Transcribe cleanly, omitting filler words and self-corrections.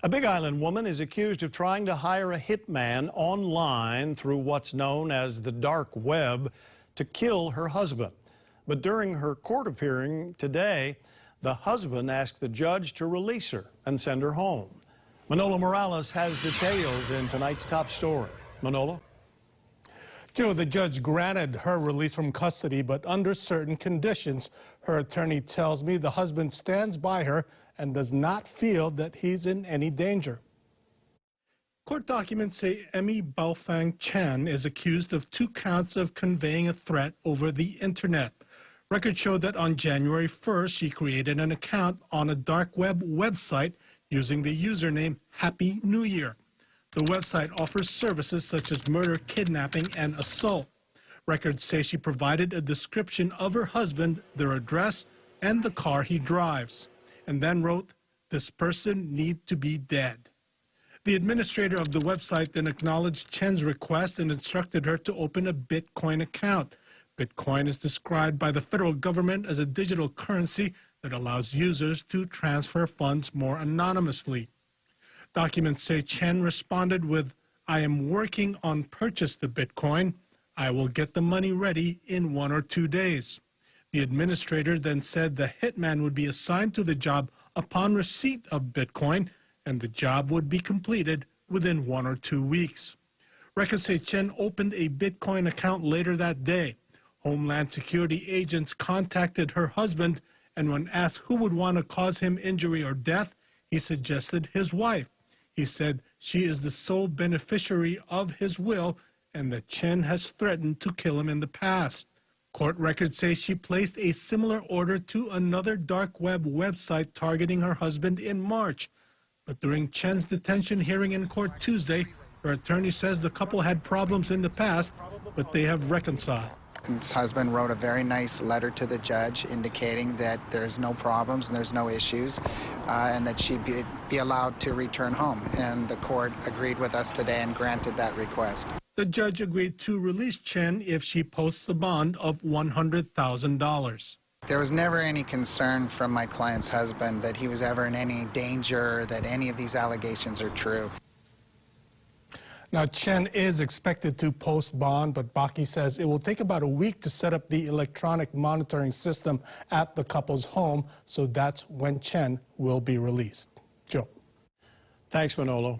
A Big Island woman is accused of trying to hire a hitman online through what's known as the dark web to kill her husband. But during her court appearing today, the husband asked the judge to release her and send her home. Manolo Morales has details in tonight's top story. Manolo? Joe, the judge granted her release from custody, but under certain conditions. Her attorney tells me the husband stands by her and does not feel that he's in any danger. Court documents say Emmy Baofeng Chen is accused of 2 counts of conveying a threat over the internet. Records show that on January 1st, she created an account on a dark web website using the username Happy New Year. The website offers services such as murder, kidnapping, and assault. Records say she provided a description of her husband, their address, and the car he drives, and then wrote, "This person need to be dead." The administrator of the website then acknowledged Chen's request and instructed her to open a Bitcoin account. Bitcoin is described by the federal government as a digital currency that allows users to transfer funds more anonymously. Documents say Chen responded with, "I am working on purchase the Bitcoin. I will get the money ready in 1 or 2 days." The administrator then said the hitman would be assigned to the job upon receipt of Bitcoin, and the job would be completed within 1 or 2 weeks. Records say Chen opened a Bitcoin account later that day. Homeland Security agents contacted her husband, and when asked who would want to cause him injury or death, he suggested his wife. He said she is the sole beneficiary of his will and that Chen has threatened to kill him in the past. Court records say she placed a similar order to another dark web website targeting her husband in March. But during Chen's detention hearing in court Tuesday, her attorney says the couple had problems in the past, but they have reconciled. His husband wrote a very nice letter to the judge indicating that there's no problems and there's no issues and that she'd be allowed to return home. And the court agreed with us today and granted that request. The judge agreed to release Chen if she posts a bond of $100,000. There was never any concern from my client's husband that he was ever in any danger, that any of these allegations are true. Now, Chen is expected to post bond, but Baki says it will take about a week to set up the electronic monitoring system at the couple's home, so that's when Chen will be released. Joe. Thanks, Manolo.